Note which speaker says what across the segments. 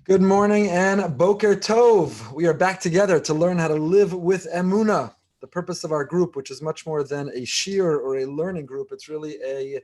Speaker 1: Good morning and Boker Tov. We are back together to learn how to live with Emunah. The purpose of our group, which is much more than a shiur or a learning group, it's really a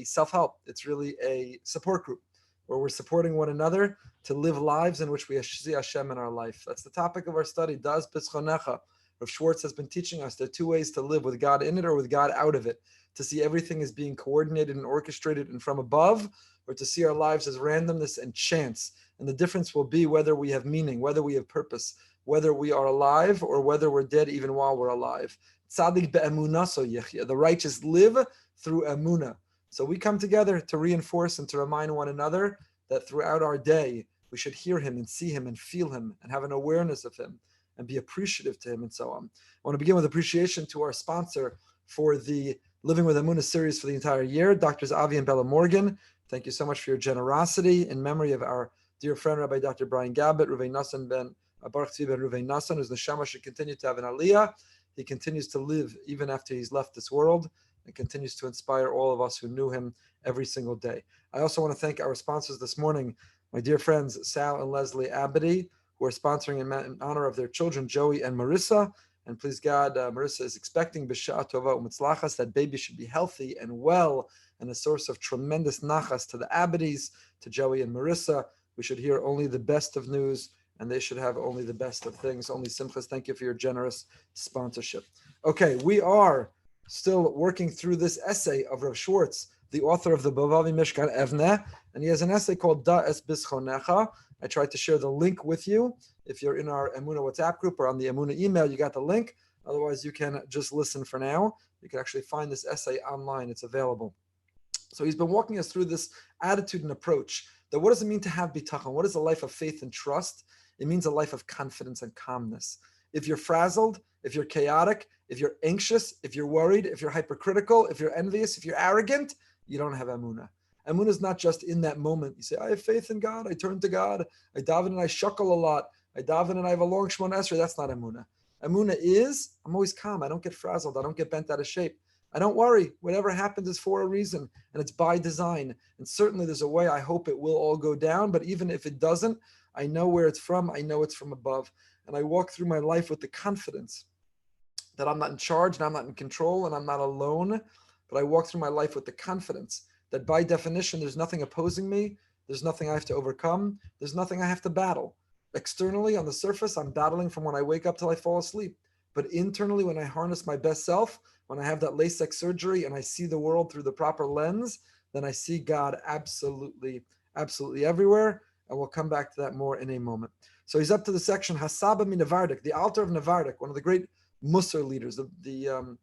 Speaker 1: self-help. It's really a support group where we're supporting one another to live lives in which we see Hashem in our life. That's the topic of our study. Das Bischonecha. Rav Schwartz has been teaching us there are two ways to live: with God in it or with God out of it. To see everything as being coordinated and orchestrated and from above, or to see our lives as randomness and chance. And the difference will be whether we have meaning, whether we have purpose, whether we are alive or whether we're dead even while we're alive. Tzadik be'emunah so yechya. The righteous live through emunah. So we come together to reinforce and to remind one another that throughout our day, we should hear him and see him and feel him and have an awareness of him and be appreciative to him and so on. I want to begin with appreciation to our sponsor for the Living with Emunah series for the entire year, Drs. Avi and Bella Morgan. Thank you so much for your generosity in memory of our dear friend, Rabbi Dr. Brian Gabbett, Ruven Nassan ben Baruch Tzvi ben Ruven Nassan, whose neshama should continue to have an aliyah. He continues to live even after he's left this world and continues to inspire all of us who knew him every single day. I also want to thank our sponsors this morning, my dear friends, Sal and Leslie Abadi, who are sponsoring in honor of their children, Joey and Marissa. And please God, Marissa is expecting b'sha'a tova u'mitzlachas, that baby should be healthy and well and a source of tremendous nachas to the Abadis, to Joey and Marissa. We should hear only the best of news, and they should have only the best of things, only simchas. Thank you for your generous sponsorship. Okay, we are still working through this essay of Rav Schwartz, the author of the Bavavi Mishkan Evneh, and he has an essay called Da Es Bischonecha. I tried to share the link with you. If you're in our Emunah WhatsApp group or on the Emunah email, you got the link. Otherwise, you can just listen for now. You can actually find this essay online. It's available. So he's been walking us through this attitude and approach that what does it mean to have bitachon? What is a life of faith and trust? It means a life of confidence and calmness. If you're frazzled, if you're chaotic, if you're anxious, if you're worried, if you're hypercritical, if you're envious, if you're arrogant, you don't have emunah. Emunah is not just in that moment. You say, I have faith in God. I turn to God. I daven and I shuckle a lot. I daven and I have a long Shemona Esrei. That's not emunah. Emunah is, I'm always calm. I don't get frazzled. I don't get bent out of shape. I don't worry. Whatever happens is for a reason, and it's by design. And certainly there's a way I hope it will all go down, but even if it doesn't, I know where it's from. I know it's from above. And I walk through my life with the confidence that I'm not in charge and I'm not in control and I'm not alone, but I walk through my life with the confidence that by definition, there's nothing opposing me. There's nothing I have to overcome. There's nothing I have to battle. Externally, on the surface, I'm battling from when I wake up till I fall asleep. But internally, when I harness my best self, when I have that LASIK surgery and I see the world through the proper lens, then I see God absolutely, absolutely everywhere. And we'll come back to that more in a moment. So he's up to the section, Hasaba mi Navardik, the altar of Navardik, one of the great Musar leaders, the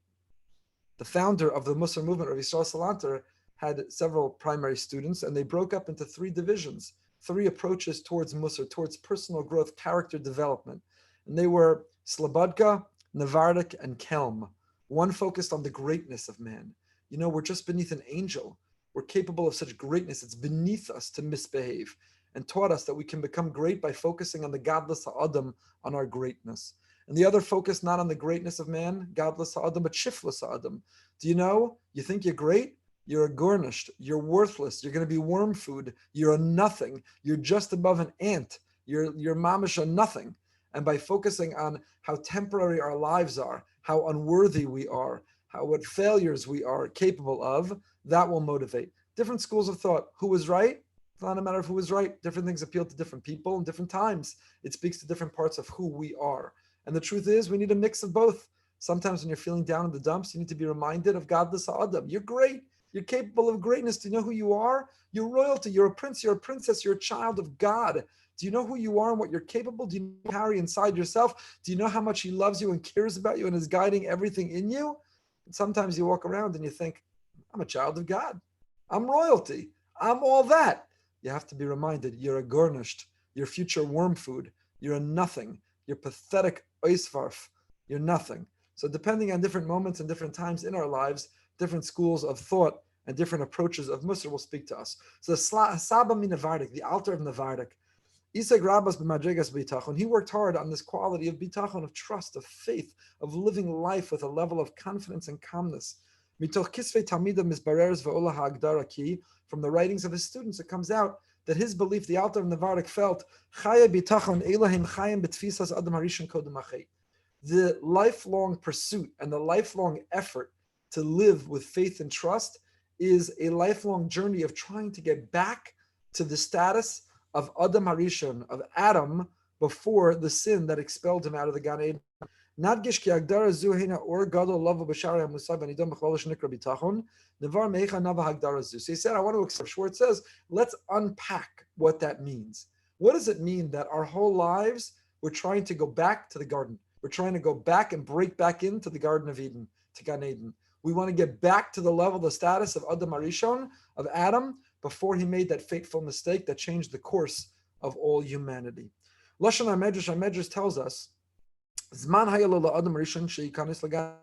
Speaker 1: founder of the Musar movement, Rav Yisrael Salanter, had several primary students, and they broke up into three divisions, three approaches towards Musar, towards personal growth, character development. And they were Slobodka, Navardik, and Kelm. One focused on the greatness of man. You know, we're just beneath an angel. We're capable of such greatness. It's beneath us to misbehave, and taught us that we can become great by focusing on the godless ha'adam, on our greatness. And the other focus not on the greatness of man, godless ha'adam, but shifless ha'adam. Do you know, you think you're great? You're garnished. You're worthless. You're going to be worm food. You're a nothing. You're just above an ant. You're mamish a nothing. And by focusing on how temporary our lives are, how unworthy we are, what failures we are capable of, that will motivate. Different schools of thought. Who was right? It's not a matter of who was right. Different things appeal to different people in different times. It speaks to different parts of who we are. And the truth is, we need a mix of both. Sometimes when you're feeling down in the dumps, you need to be reminded of godless ha'adam. You're great. You're capable of greatness. Do you know who you are? You're royalty. You're a prince. You're a princess. You're a child of God. Do you know who you are and what you're capable? Do you know what you carry inside yourself? Do you know how much he loves you and cares about you and is guiding everything in you? And sometimes you walk around and you think, I'm a child of God. I'm royalty. I'm all that. You have to be reminded you're a garnished. You're future worm food. You're a nothing. You're pathetic oisvarf. You're nothing. So depending on different moments and different times in our lives, different schools of thought and different approaches of Musar will speak to us. So Saba mi Navardik, the altar of Navardik, Isaac Rabbas b'madregas bitachon, he worked hard on this quality of bitachon, of trust, of faith, of living life with a level of confidence and calmness. Mitoch kisvei talmidav misbareres ve'olah ha'agdara ki, from the writings of his students, it comes out that his belief, the Alter of Navardik felt, Chaya bitachon Elohim chayim betfisas adam harishon kodem achay. The lifelong pursuit and the lifelong effort to live with faith and trust is a lifelong journey of trying to get back to the status of Adam Harishon, of Adam, before the sin that expelled him out of the Gan Eden. Nadgish ki agdara zu hina or gadol lava b'shari hamusay v'nidom b'chlolish nikra bitachon nevar meicha nava hagdara zu. So he said, I want to accept. Schwartz says, let's unpack what that means. What does it mean that our whole lives we're trying to go back to the garden? We're trying to go back and break back into the Garden of Eden, to Gan Eden. We want to get back to the level, the status of Adam Harishon, of Adam, before he made that fateful mistake that changed the course of all humanity. Lashon HaMedrash tells us, Zman hayalo la'adam rishon she'yikanis l'gan.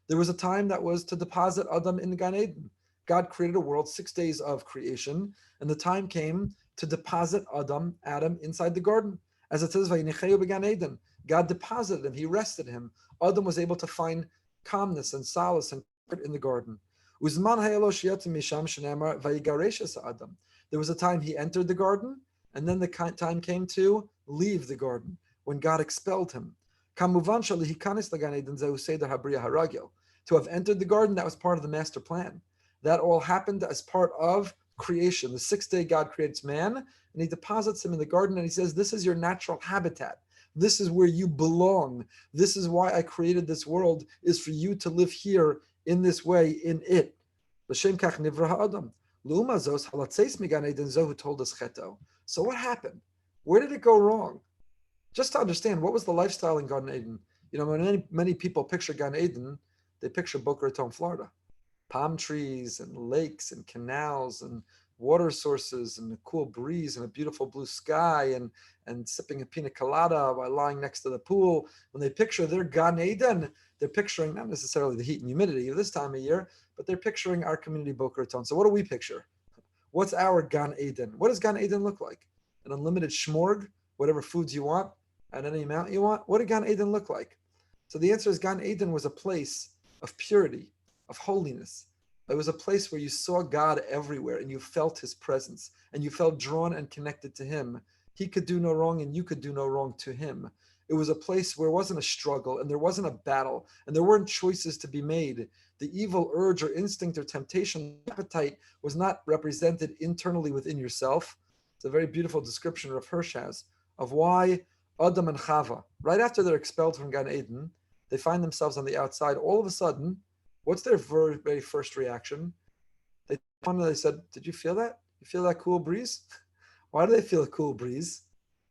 Speaker 1: There was a time that was to deposit Adam in the Gan Eden. God created a world, 6 days of creation, and the time came to deposit Adam inside the garden. As it says, Vayinicheu b'Gan Eden. God deposited him, he rested him. Adam was able to find calmness and solace and comfort in the garden. Uzman hayalo she'yatim misham shenemar vayigareshes Adam. There was a time he entered the garden, and then the time came to leave the garden, when God expelled him. Kamuvan shalihikanis l'Gan Eden zehu seder habriya haragil. To have entered the garden, that was part of the master plan. That all happened as part of creation. The 6th day God creates man, and he deposits him in the garden, and he says, this is your natural habitat. This is where you belong. This is why I created this world, is for you to live here in this way, in it. L'shem kach nivra ha'adam. L'uma zos halatzeis migan Eden zohu told us cheto. So what happened? Where did it go wrong? Just to understand, what was the lifestyle in Gan Eden? You know, when many people picture Gan Eden, they picture Boca Raton, Florida. Palm trees and lakes and canals and water sources and a cool breeze and a beautiful blue sky and sipping a pina colada while lying next to the pool. When they picture their Gan Eden, they're picturing not necessarily the heat and humidity of this time of year, but they're picturing our community Boca Raton. So what do we picture? What's our Gan Eden? What does Gan Eden look like? An unlimited shmorg, whatever foods you want, at any amount you want? What did Gan Eden look like? So the answer is Gan Eden was a place of purity, of holiness. It was a place where you saw God everywhere and you felt his presence and you felt drawn and connected to him. He could do no wrong and you could do no wrong to him. It was a place where it wasn't a struggle and there wasn't a battle and there weren't choices to be made. The evil urge or instinct or temptation, appetite was not represented internally within yourself. It's a very beautiful description Rav Hirsch has of why Adam and Chava, right after they're expelled from Gan Eden, they find themselves on the outside. All of a sudden, what's their very first reaction? They said, did you feel that? You feel that cool breeze? Why do they feel a cool breeze?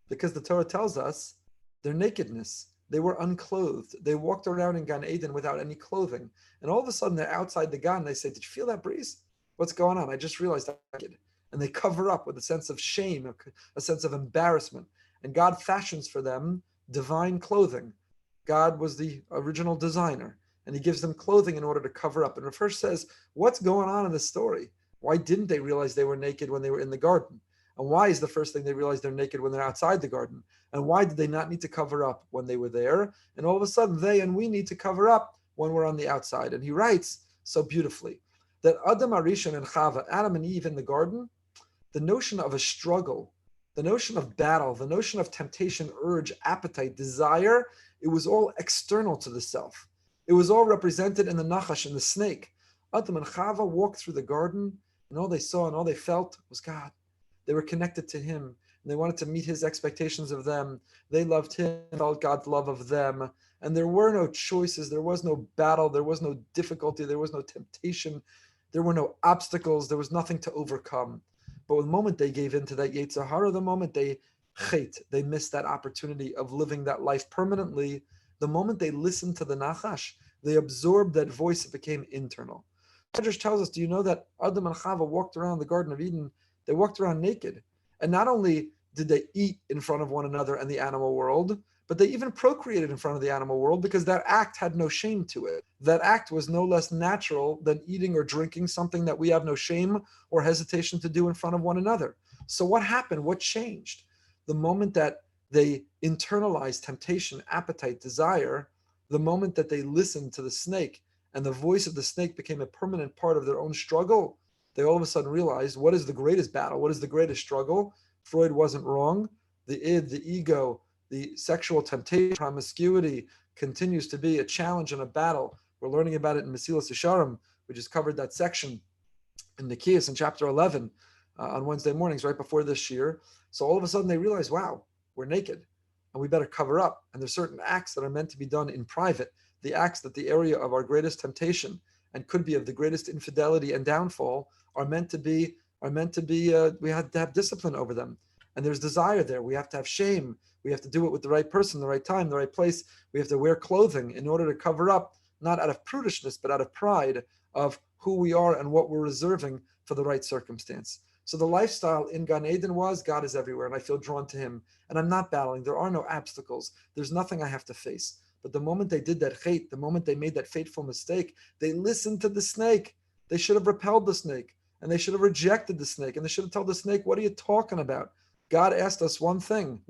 Speaker 1: Because the Torah tells us their nakedness. They were unclothed. They walked around in Gan Eden without any clothing. And all of a sudden, they're outside the Gan. They say, did you feel that breeze? What's going on? I just realized I'm naked. And they cover up with a sense of shame, a sense of embarrassment. And God fashions for them divine clothing. God was the original designer, and he gives them clothing in order to cover up. And Rav Hirsch says, what's going on in this story? Why didn't they realize they were naked when they were in the garden? And why is the first thing they realize they're naked when they're outside the garden? And why did they not need to cover up when they were there? And all of a sudden, they and we need to cover up when we're on the outside. And he writes so beautifully that Adam Harishon and Chava, Adam and Eve in the garden, the notion of a struggle, the notion of battle, the notion of temptation, urge, appetite, desire, it was all external to the self. It was all represented in the nachash, in the snake. Adam and Chava walked through the garden, and all they saw and all they felt was God. They were connected to him, and they wanted to meet his expectations of them. They loved him, felt God's love of them. And there were no choices. There was no battle. There was no difficulty. There was no temptation. There were no obstacles. There was nothing to overcome. But the moment they gave in to that Yetzer Hara, the moment they missed that opportunity of living that life permanently, the moment they listened to the Nachash, they absorbed that voice, it became internal. Medrash tells us, do you know that Adam and Chava walked around the Garden of Eden, they walked around naked. And not only did they eat in front of one another and the animal world, but they even procreated in front of the animal world because that act had no shame to it. That act was no less natural than eating or drinking something that we have no shame or hesitation to do in front of one another. So what happened? What changed? The moment that they internalized temptation, appetite, desire, the moment that they listened to the snake and the voice of the snake became a permanent part of their own struggle, they all of a sudden realized, what is the greatest battle? What is the greatest struggle? Freud wasn't wrong. The id, the ego, the sexual temptation, promiscuity continues to be a challenge and a battle. We're learning about it in Mesilas Yesharim. We just covered that section in Nikias in chapter 11 on Wednesday mornings, right before this year. So all of a sudden they realize, wow, we're naked and we better cover up. And there's certain acts that are meant to be done in private, the acts that the area of our greatest temptation and could be of the greatest infidelity and downfall are meant to be, we have to have discipline over them. And there's desire there. We have to have shame. We have to do it with the right person, the right time, the right place. We have to wear clothing in order to cover up, not out of prudishness, but out of pride of who we are and what we're reserving for the right circumstance. So the lifestyle in Gan Eden was, God is everywhere and I feel drawn to him. And I'm not battling. There are no obstacles. There's nothing I have to face. But the moment they did that hate, the moment they made that fateful mistake, they listened to the snake. They should have repelled the snake and they should have rejected the snake and they should have told the snake, what are you talking about? God asked us one thing,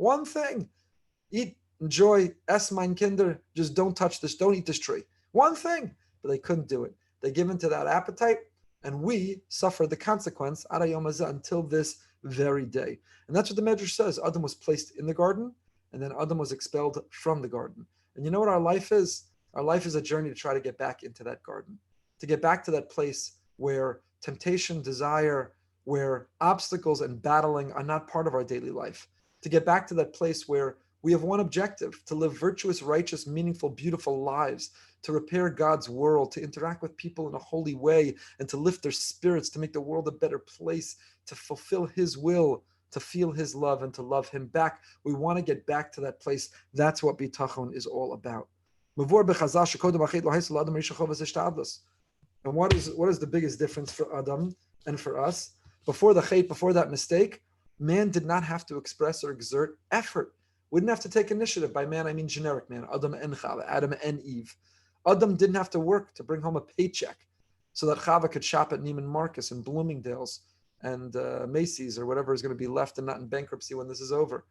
Speaker 1: eat, enjoy, ess mein Kinder, just don't touch this, don't eat this tree. One thing, but they couldn't do it. They give in to that appetite and we suffer the consequence until this very day. And that's what the Medrash says. Adam was placed in the garden and then Adam was expelled from the garden. And you know what our life is? Our life is a journey to try to get back into that garden, to get back to that place where temptation, desire, where obstacles and battling are not part of our daily life, to get back to that place where we have one objective, to live virtuous, righteous, meaningful, beautiful lives, to repair God's world, to interact with people in a holy way, and to lift their spirits, to make the world a better place, to fulfill his will, to feel his love, and to love him back. We want to get back to that place. That's what bitachon is all about. And what is the biggest difference for Adam and for us? Before the chait, before that mistake, man did not have to express or exert effort. We didn't have to take initiative. By man, I mean generic man, Adam and Chava, Adam and Eve. Adam didn't have to work to bring home a paycheck so that Chava could shop at Neiman Marcus and Bloomingdale's and Macy's or whatever is going to be left and not in bankruptcy when this is over.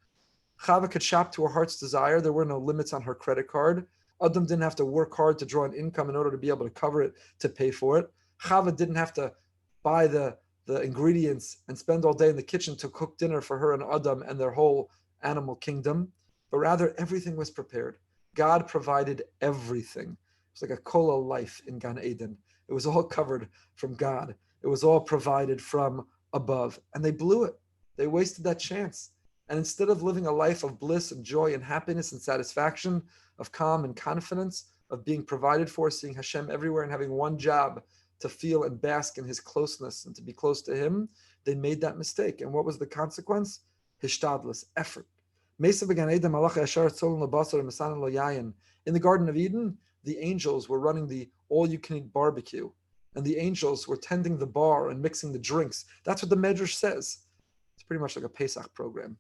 Speaker 1: Chava could shop to her heart's desire. There were no limits on her credit card. Adam didn't have to work hard to draw an income in order to be able to cover it, to pay for it. Chava didn't have to buy the ingredients and spend all day in the kitchen to cook dinner for her and Adam and their whole animal kingdom, but rather everything was prepared. God provided everything. It's like a kola life in Gan Eden. It was all covered from God. It was all provided from above, and they blew it. They wasted that chance. And instead of living a life of bliss and joy and happiness and satisfaction, of calm and confidence, of being provided for, seeing Hashem everywhere and having one job to feel and bask in his closeness and to be close to him, they made that mistake. And what was the consequence? Hishtadlus, effort. In the Garden of Eden, the angels were running the all-you-can-eat barbecue, and the angels were tending the bar and mixing the drinks. That's what the Medrash says. It's pretty much like a Pesach program.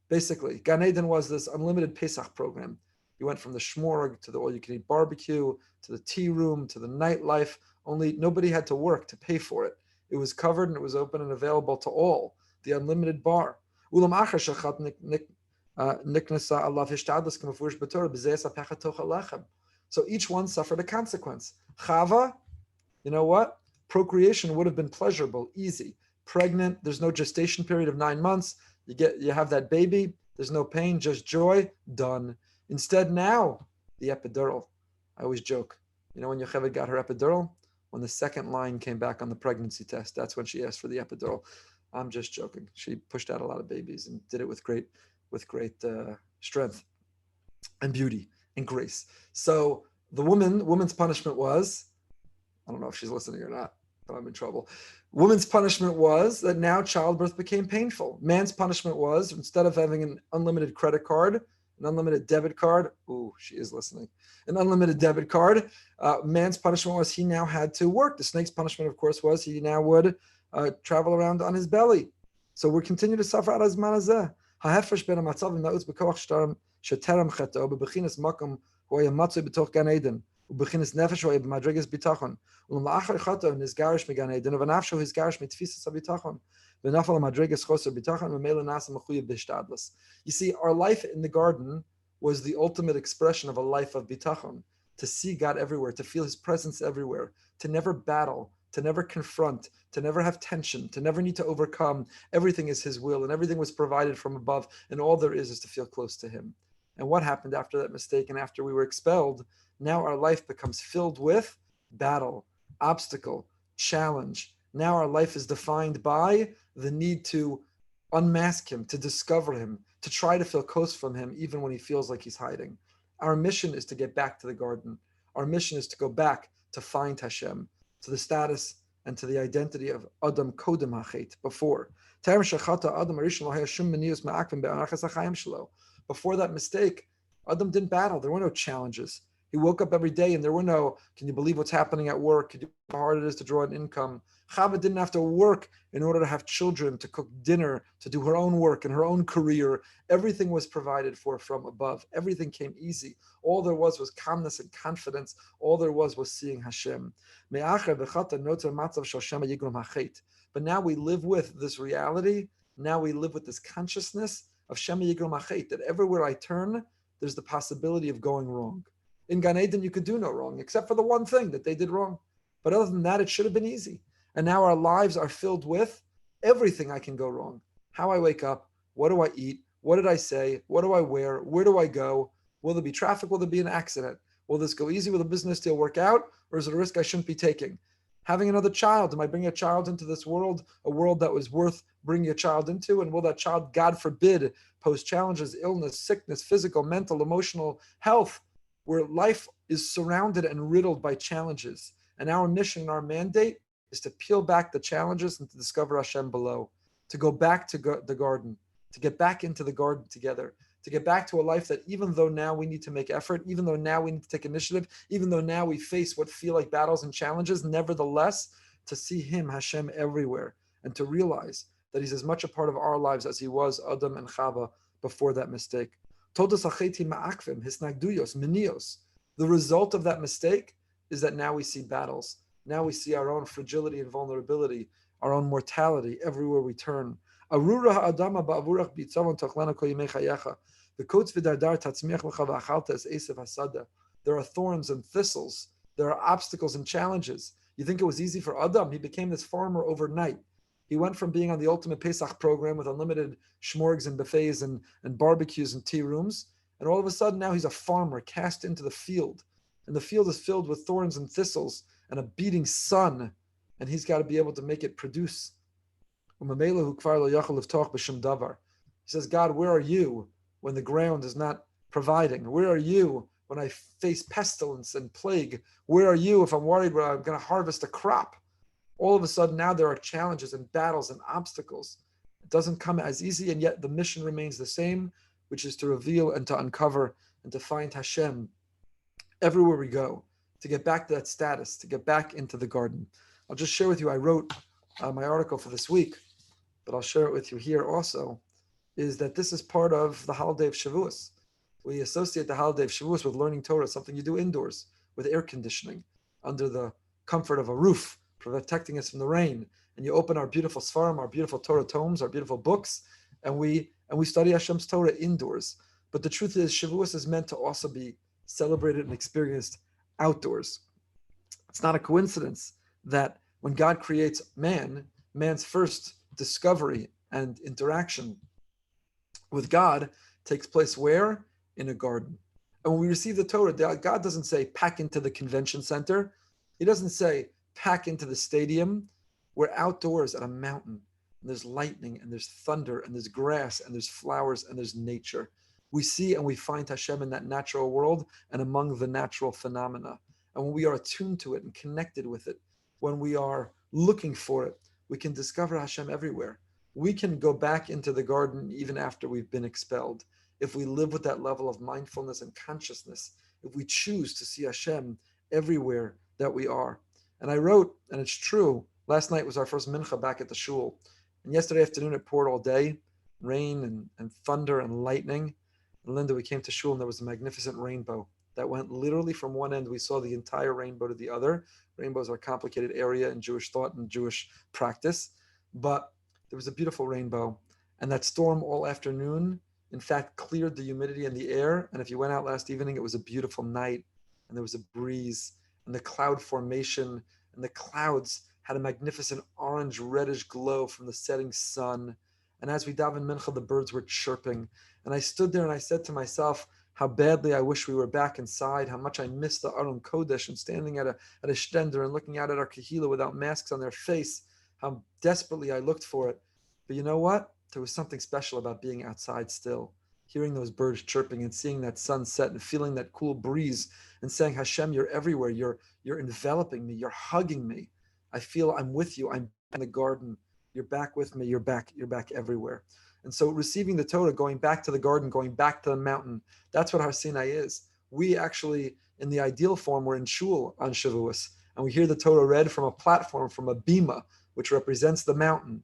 Speaker 1: Basically, Gan Eden was this unlimited Pesach program. You went from the shmorg to the all-you-can-eat barbecue, to the tea room, to the nightlife, only nobody had to work to pay for it. It was covered and it was open and available to all, the unlimited bar. So each one suffered a consequence. Chava, you know what? Procreation would have been pleasurable, easy. Pregnant, there's no gestation period of 9 months. You have that baby, there's no pain, just joy, done. Instead now, the epidural. I always joke. You know when Yocheved got her epidural? When the second line came back on the pregnancy test, that's when she asked for the epidural. I'm just joking. She pushed out a lot of babies and did it with great strength and beauty and grace. So the woman's punishment was, I don't know if she's listening or not, but I'm in trouble. Woman's punishment was that now childbirth became painful. Man's punishment was, instead of having an unlimited credit card, an unlimited debit card, ooh, she is listening, an unlimited debit card, man's punishment was he now had to work. The snake's punishment, of course, was he now would travel around on his belly. So we continue to suffer out as manazeh. Ha'hefresh ben ha'matzav na'utz b'koach sheterem cheto b'bechinas makom hu haya matzoi b'toch Gan Eden u'bechinas nefesh hu haya b'madrigas bitachon u'l'ma'achar chato nizgarish megan Eden u'vanafsho hizgarish mitfisas ha'bitachon v'nafal ha'madrigas choser bitachon u'mela nasa mechuyev b'shtadlas. You see, our life in the garden was the ultimate expression of a life of bitachon, to see God everywhere, to feel his presence everywhere, to never battle, to never confront, to never have tension, to never need to overcome. Everything is his will and everything was provided from above, and all there is to feel close to him. And what happened after that mistake and after we were expelled? Now our life becomes filled with battle, obstacle, challenge. Now our life is defined by the need to unmask him, to discover him, to try to feel close from him, even when he feels like he's hiding. Our mission is to get back to the garden. Our mission is to go back to find Hashem, to the status and to the identity of Adam Kodem Hachet, before. Before that mistake, Adam didn't battle. There were no challenges. He woke up every day and there were no, can you believe what's happening at work? Can you believe how hard it is to draw an income? Chava didn't have to work in order to have children, to cook dinner, to do her own work and her own career. Everything was provided for from above. Everything came easy. All there was calmness and confidence. All there was seeing Hashem. But now we live with this reality. Now we live with this consciousness of Shema Yigrom Hachet, that everywhere I turn, there's the possibility of going wrong. In Gan Eden, you could do no wrong, except for the one thing that they did wrong. But other than that, it should have been easy. And now our lives are filled with everything I can go wrong. How I wake up, what do I eat, what did I say, what do I wear, where do I go? Will there be traffic, will there be an accident? Will this go easy, will the business deal work out, or is it a risk I shouldn't be taking? Having another child, am I bringing a child into this world, a world that was worth bringing a child into? And will that child, God forbid, pose challenges, illness, sickness, physical, mental, emotional, health, where life is surrounded and riddled by challenges? And our mission, our mandate is to peel back the challenges and to discover Hashem below, to go back to the garden, to get back into the garden together, to get back to a life that even though now we need to make effort, even though now we need to take initiative, even though now we face what feel like battles and challenges, nevertheless, to see him, Hashem, everywhere, and to realize that he's as much a part of our lives as he was Adam and Chava before that mistake. The result of that mistake is that now we see battles. Now we see our own fragility and vulnerability, our own mortality everywhere we turn. There are thorns and thistles. There are obstacles and challenges. You think it was easy for Adam? He became this farmer overnight. He went from being on the ultimate Pesach program with unlimited shmorgs and buffets and barbecues and tea rooms, and all of a sudden now he's a farmer cast into the field. And the field is filled with thorns and thistles and a beating sun, and he's got to be able to make it produce. He says, God, where are you when the ground is not providing? Where are you when I face pestilence and plague? Where are you if I'm worried where I'm going to harvest a crop? All of a sudden now there are challenges and battles and obstacles. It doesn't come as easy, and yet the mission remains the same, which is to reveal and to uncover and to find Hashem everywhere we go, to get back to that status, to get back into the garden. I'll just share with you, I wrote my article for this week, but I'll share it with you here also, is that this is part of the holiday of Shavuos. We associate the holiday of Shavuos with learning Torah, something you do indoors, with air conditioning, under the comfort of a roof, protecting us from the rain. And you open our beautiful Sfarim, our beautiful Torah tomes, our beautiful books, and we study Hashem's Torah indoors. But the truth is, Shavuos is meant to also be celebrated and experienced outdoors. It's not a coincidence that when God creates man's first discovery and interaction with God takes place where? In a garden. And when we receive the Torah, God doesn't say pack into the convention center. He doesn't say pack into the stadium. We're outdoors at a mountain, and there's lightning, and there's thunder, and there's grass, and there's flowers, and there's nature. We see and we find Hashem in that natural world and among the natural phenomena. And when we are attuned to it and connected with it, when we are looking for it, we can discover Hashem everywhere. We can go back into the garden even after we've been expelled. If we live with that level of mindfulness and consciousness, if we choose to see Hashem everywhere that we are. And I wrote, and it's true, last night was our first mincha back at the shul. And yesterday afternoon it poured all day, rain and thunder and lightning. And Linda, we came to shul and there was a magnificent rainbow that went literally from one end. We saw the entire rainbow to the other. Rainbows are a complicated area in Jewish thought and Jewish practice. But there was a beautiful rainbow. And that storm all afternoon, in fact, cleared the humidity in the air. And if you went out last evening, it was a beautiful night. And there was a breeze and the cloud formation and the clouds had a magnificent orange reddish glow from the setting sun. And as we davened mincha, the birds were chirping. And I stood there and I said to myself, how badly I wish we were back inside, how much I miss the Aron Kodesh and standing at a shtender and looking out at our kahila without masks on their face, how desperately I looked for it. But you know what? There was something special about being outside still, hearing those birds chirping and seeing that sunset and feeling that cool breeze and saying, Hashem, you're everywhere. You're enveloping me. You're hugging me. I feel I'm with you. I'm in the garden. You're back with me. You're back everywhere. And so receiving the Torah, going back to the garden, going back to the mountain, that's what Har Sinai is. We actually, in the ideal form, we're in shul on Shavuos, and we hear the Torah read from a platform, from a bima, which represents the mountain.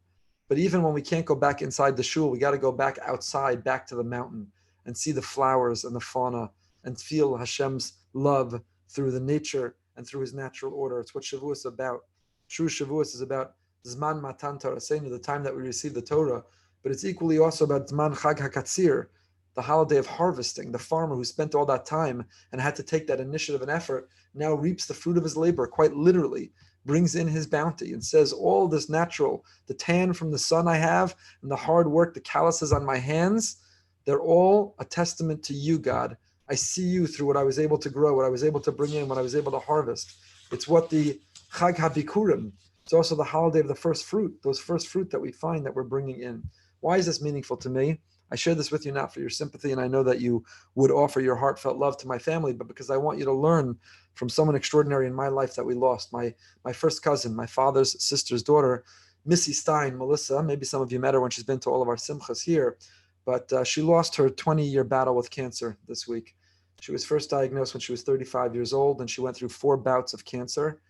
Speaker 1: But even when we can't go back inside the shul, we got to go back outside, back to the mountain, and see the flowers and the fauna, and feel Hashem's love through the nature and through His natural order. It's what Shavuos is about. True Shavuos is about Zman Matan Torah, the time that we receive the Torah, but it's equally also about Zman Chag HaKatzir, the holiday of harvesting. The farmer who spent all that time and had to take that initiative and effort now reaps the fruit of his labor, quite literally, brings in his bounty and says, all this natural, the tan from the sun I have, and the hard work, the calluses on my hands, they're all a testament to you, God. I see you through what I was able to grow, what I was able to bring in, what I was able to harvest. It's what the Chag HaBikurim, it's also the holiday of the first fruit, those first fruit that we find that we're bringing in. Why is this meaningful to me? I share this with you not for your sympathy, and I know that you would offer your heartfelt love to my family, but because I want you to learn from someone extraordinary in my life that we lost. My first cousin, my father's sister's daughter, Missy Stein, Melissa. Maybe some of you met her when she's been to all of our simchas here, but she lost her 20-year battle with cancer this week. She was first diagnosed when she was 35 years old, and she went through 4 bouts of cancer.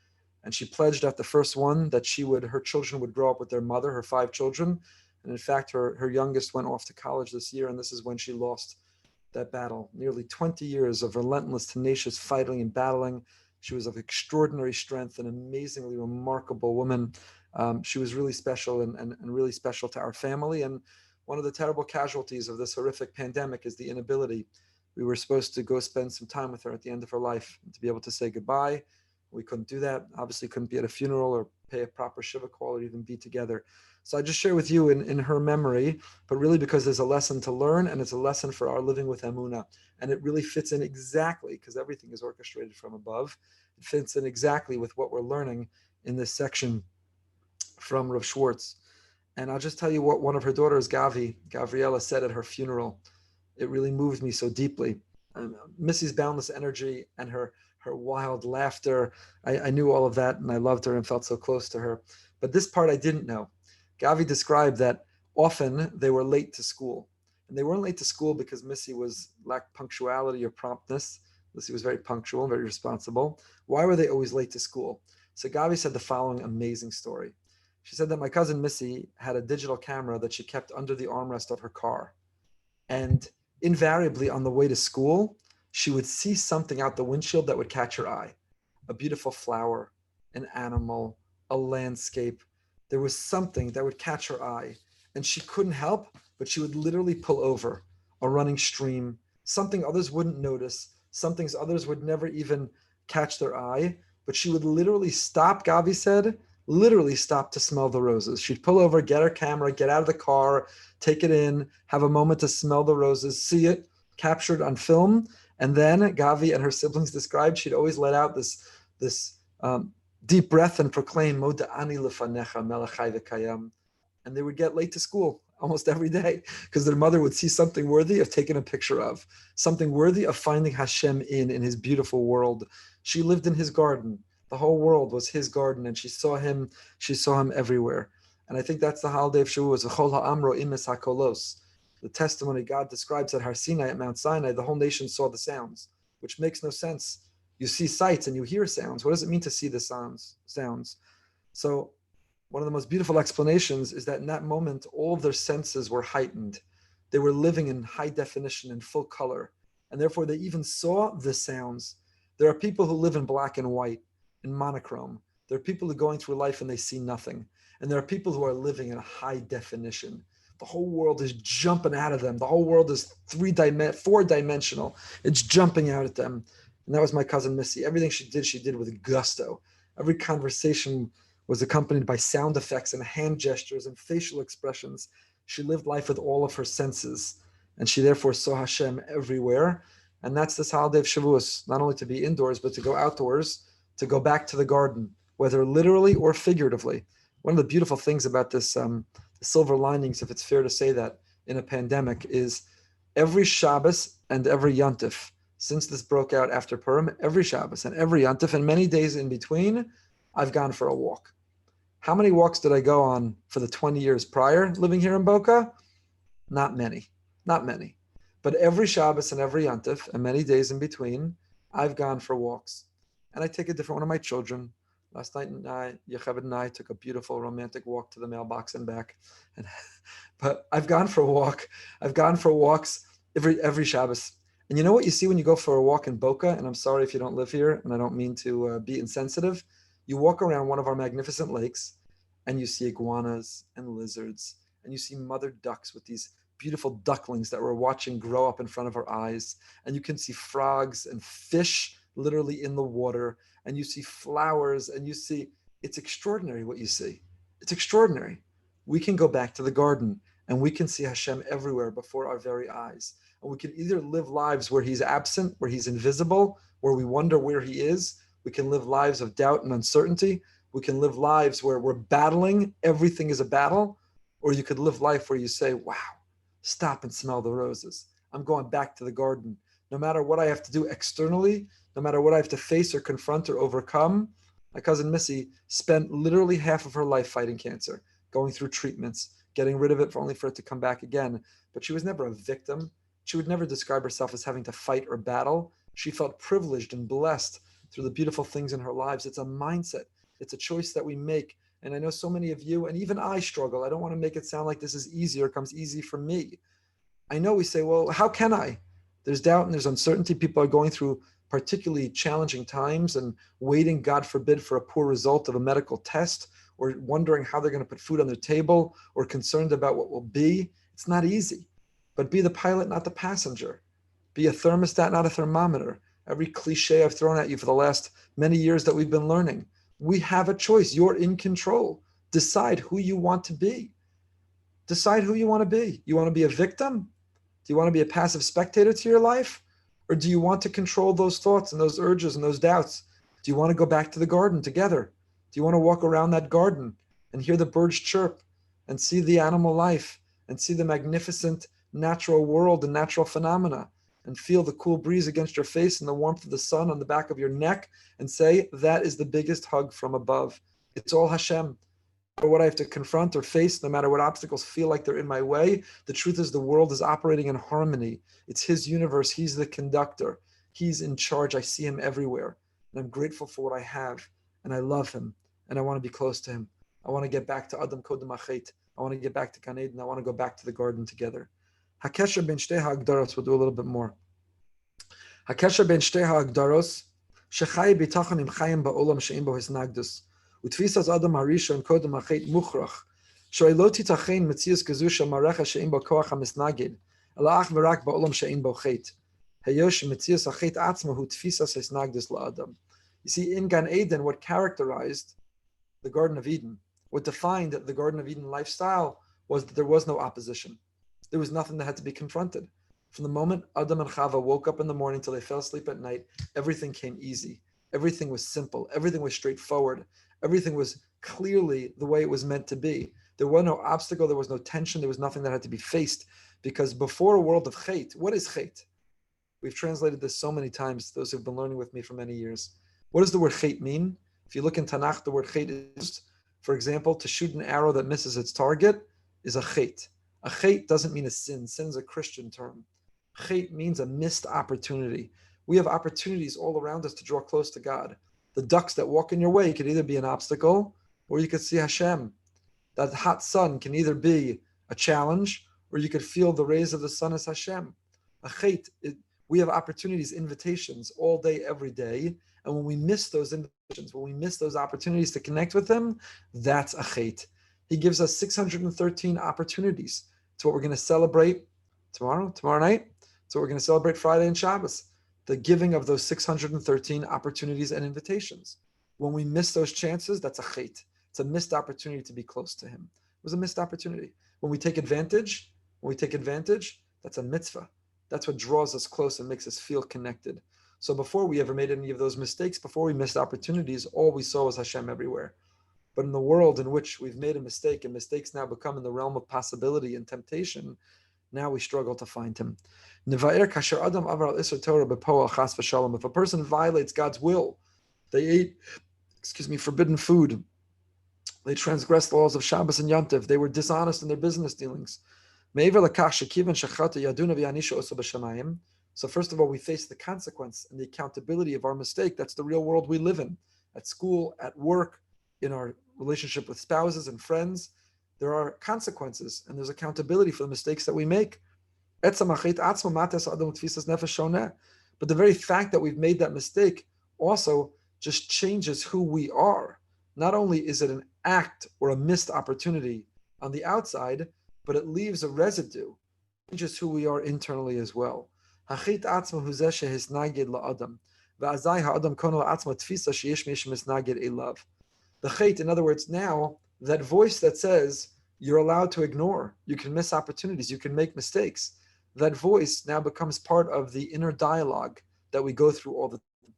Speaker 1: And she pledged at the first one that her children would grow up with their mother, her 5 children. And in fact, her youngest went off to college this year, and this is when she lost that battle. Nearly 20 years of relentless, tenacious fighting and battling. She was of extraordinary strength, an amazingly remarkable woman. She was really special and really special to our family. And one of the terrible casualties of this horrific pandemic is the inability. We were supposed to go spend some time with her at the end of her life to be able to say goodbye. We couldn't do that. Obviously couldn't be at a funeral or pay a proper shiva call or even be together. So I just share with you in her memory, but really because there's a lesson to learn, and it's a lesson for our living with Emunah. And it really fits in exactly, because everything is orchestrated from above. It fits in exactly with what we're learning in this section from Rav Schwartz. And I'll just tell you what one of her daughters, Gavriela, said at her funeral. It really moved me so deeply. Missy's boundless energy and her wild laughter, I knew all of that, and I loved her and felt so close to her. But this part I didn't know. Gavi described that often they were late to school. And they weren't late to school because Missy lacked punctuality or promptness. Missy was very punctual, very responsible. Why were they always late to school? So Gavi said the following amazing story. She said that my cousin Missy had a digital camera that she kept under the armrest of her car. And invariably on the way to school, she would see something out the windshield that would catch her eye. A beautiful flower, an animal, a landscape. There was something that would catch her eye, and she couldn't help, but she would literally pull over. A running stream, something others wouldn't notice, something others would never even catch their eye, but she would literally stop, Gavi said, literally stop to smell the roses. She'd pull over, get her camera, get out of the car, take it in, have a moment to smell the roses, see it captured on film, and then Gavi and her siblings described she'd always let out this deep breath and proclaim, Moda'ani lefanecha melechai v'kayam. And they would get late to school almost every day because their mother would see something worthy of taking a picture of, something worthy of finding Hashem in his beautiful world. She lived in his garden. The whole world was his garden, and she saw him everywhere. And I think that's the holiday of Shavuos, V'chol ha'amro imes hakolos. The testimony God describes at Har Sinai, at Mount Sinai, the whole nation saw the sounds, which makes no sense. You see sights and you hear sounds. What does it mean to see the sounds? So one of the most beautiful explanations is that in that moment, all of their senses were heightened. They were living in high definition and full color. And therefore, they even saw the sounds. There are people who live in black and white, in monochrome. There are people who are going through life and they see nothing. And there are people who are living in high definition. The whole world is jumping out of them. The whole world is 4-dimensional. It's jumping out at them. And that was my cousin Missy. Everything she did with gusto. Every conversation was accompanied by sound effects and hand gestures and facial expressions. She lived life with all of her senses, and she therefore saw Hashem everywhere. And that's this holiday of Shavuos, not only to be indoors, but to go outdoors, to go back to the garden, whether literally or figuratively. One of the beautiful things about this, the silver linings, if it's fair to say that, in a pandemic, is every Shabbos and every Yontif, since this broke out after Purim, every Shabbos and every Yontif, and many days in between, I've gone for a walk. How many walks did I go on for the 20 years prior living here in Boca? Not many. But every Shabbos and every Yontif, and many days in between, I've gone for walks. And I take a different one of my children. Last night, Yocheved and I took a beautiful romantic walk to the mailbox and back. But I've gone for a walk. I've gone for walks every Shabbos. And you know what you see when you go for a walk in Boca? And I'm sorry if you don't live here, and I don't mean to be insensitive. You walk around one of our magnificent lakes, and you see iguanas and lizards, and you see mother ducks with these beautiful ducklings that we're watching grow up in front of our eyes. And you can see frogs and fish literally in the water, and you see flowers, and you see, it's extraordinary what you see. It's extraordinary. We can go back to the garden, and we can see Hashem everywhere before our very eyes. And we can either live lives where he's absent, where he's invisible, where we wonder where he is. We can live lives of doubt and uncertainty. We can live lives where we're battling, everything is a battle. Or you could live life where you say, wow, stop and smell the roses. I'm going back to the garden. No matter what I have to do externally, no matter what I have to face or confront or overcome. My cousin Missy spent literally half of her life fighting cancer, going through treatments, getting rid of it only for it to come back again. But she was never a victim. She would never describe herself as having to fight or battle. She felt privileged and blessed through the beautiful things in her lives. It's a mindset. It's a choice that we make. And I know so many of you, and even I struggle. I don't want to make it sound like this is easy or comes easy for me. I know we say, well, how can I? There's doubt and there's uncertainty. People are going through particularly challenging times and waiting, God forbid, for a poor result of a medical test, or wondering how they're going to put food on their table, or concerned about what will be. It's not easy. But be the pilot, not the passenger. Be a thermostat, not a thermometer. Every cliche I've thrown at you for the last many years that we've been learning. We have a choice. You're in control. Decide who you want to be. Decide who you want to be. You want to be a victim? Do you want to be a passive spectator to your life? Or do you want to control those thoughts and those urges and those doubts? Do you want to go back to the garden together? Do you want to walk around that garden and hear the birds chirp and see the animal life and see the magnificent natural world and natural phenomena and feel the cool breeze against your face and the warmth of the sun on the back of your neck and say, that is the biggest hug from above. It's all Hashem. No matter what I have to confront or face, no matter what obstacles feel like they're in my way, the truth is the world is operating in harmony. It's his universe. He's the conductor. He's in charge. I see him everywhere. And I'm grateful for what I have. And I love him. And I want to be close to him. I want to get back to Adam Kodem Achet. I want to get back to Gan Eden. I want to go back to the garden together. Hakesher ben shtei ha'agdaros, we'll do a little bit more. Hakesher ben shtei ha'agdaros, shechai bitachon im chayim ba'olam she'im bo hisnagdus. Utfisas adam harishon kodem achet muchrach. Sho'ei lo titachein metzius gezu shemarecha she'im bo koach ha'misnagid. Ela ach v'rak ba'olam she'im bo chet. Heyosh metzius achet atzma hu tfisas hisnagdus la'adam. You see, in Gan Eden, what characterized the Garden of Eden, what defined the Garden of Eden lifestyle was that there was no opposition. There was nothing that had to be confronted. From the moment Adam and Chava woke up in the morning till they fell asleep at night, everything came easy. Everything was simple. Everything was straightforward. Everything was clearly the way it was meant to be. There was no obstacle. There was no tension. There was nothing that had to be faced. Because before a world of Chet, what is Chet? We've translated this so many times, those who've been learning with me for many years. What does the word Chet mean? If you look in Tanakh, the word Chet is, for example, to shoot an arrow that misses its target is a Chet. A chet doesn't mean a sin. Sin is a Christian term. Chet means a missed opportunity. We have opportunities all around us to draw close to God. The ducks that walk in your way could either be an obstacle or you could see Hashem. That hot sun can either be a challenge or you could feel the rays of the sun as Hashem. A chet, we have opportunities, invitations all day, every day. And when we miss those invitations, when we miss those opportunities to connect with him, that's a chet. He gives us 613 opportunities. It's what we're going to celebrate tomorrow night. It's what we're going to celebrate Friday and Shabbos. The giving of those 613 opportunities and invitations. When we miss those chances, that's a chet. It's a missed opportunity to be close to him. It was a missed opportunity. When we take advantage, that's a mitzvah. That's what draws us close and makes us feel connected. So before we ever made any of those mistakes, before we missed opportunities, all we saw was Hashem everywhere. But in the world in which we've made a mistake, and mistakes now become in the realm of possibility and temptation, now we struggle to find him. If a person violates God's will, they ate, forbidden food, they transgressed the laws of Shabbos and Yontif, they were dishonest in their business dealings. So first of all, we face the consequence and the accountability of our mistake. That's the real world we live in. At school, at work, in our relationship with spouses and friends, there are consequences and there's accountability for the mistakes that we make. But the very fact that we've made that mistake also just changes who we are. Not only is it an act or a missed opportunity on the outside, but it leaves a residue, changes who we are internally as well. The chait, in other words, now that voice that says you're allowed to ignore, you can miss opportunities, you can make mistakes, that voice now becomes part of the inner dialogue that we go through all the time.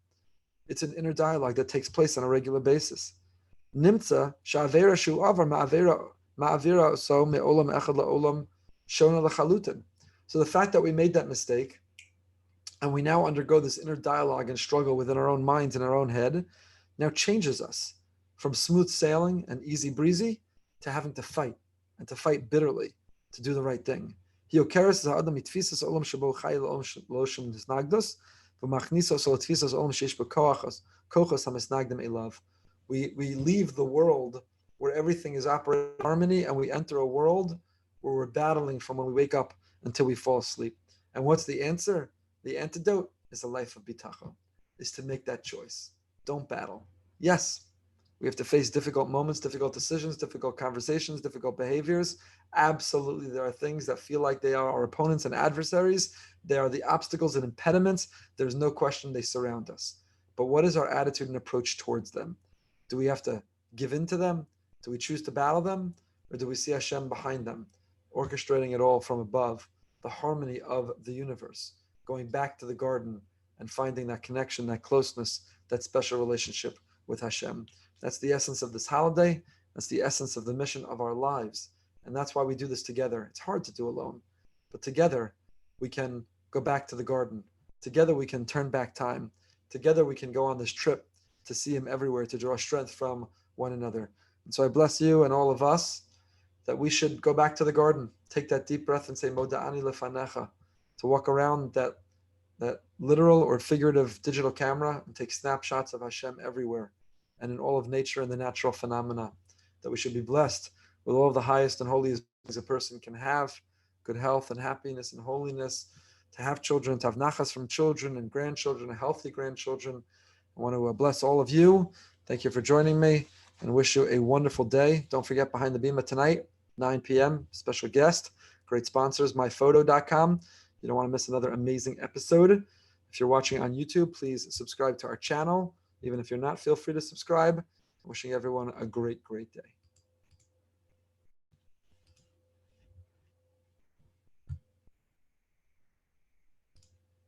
Speaker 1: It's an inner dialogue that takes place on a regular basis. Nimtza sha'avera shu'avar ma'avira so me'olam echad la'olam shona l'chalutin. So the fact that we made that mistake and we now undergo this inner dialogue and struggle within our own minds and our own head now changes us from smooth sailing and easy breezy to having to fight, and to fight bitterly to do the right thing. We leave the world where everything is operating in harmony, and we enter a world where we're battling from when we wake up until we fall asleep. And what's the answer? The antidote is a life of bitachon, is to make that choice. Don't battle. Yes, we have to face difficult moments, difficult decisions, difficult conversations, difficult behaviors. Absolutely, there are things that feel like they are our opponents and adversaries. They are the obstacles and impediments. There's no question they surround us. But what is our attitude and approach towards them? Do we have to give in to them? Do we choose to battle them? Or do we see Hashem behind them, orchestrating it all from above, the harmony of the universe, going back to the garden and finding that connection, that closeness, that special relationship with Hashem? That's the essence of this holiday. That's the essence of the mission of our lives. And that's why we do this together. It's hard to do alone, but together we can go back to the garden. Together we can turn back time. Together we can go on this trip to see him everywhere, to draw strength from one another. And so I bless you and all of us that we should go back to the garden, take that deep breath and say, Moda'ani lefanecha, to walk around that literal or figurative digital camera and take snapshots of Hashem everywhere and in all of nature and the natural phenomena, that we should be blessed with all of the highest and holiest things a person can have, good health and happiness and holiness, to have children, to have nachas from children and grandchildren, healthy grandchildren. I want to bless all of you. Thank you for joining me and wish you a wonderful day. Don't forget, behind the bima tonight, 9 p.m., special guest, great sponsors, myphoto.com. You don't want to miss another amazing episode. If you're watching on YouTube, please subscribe to our channel. Even if you're not, feel free to subscribe. Wishing everyone a great, great day.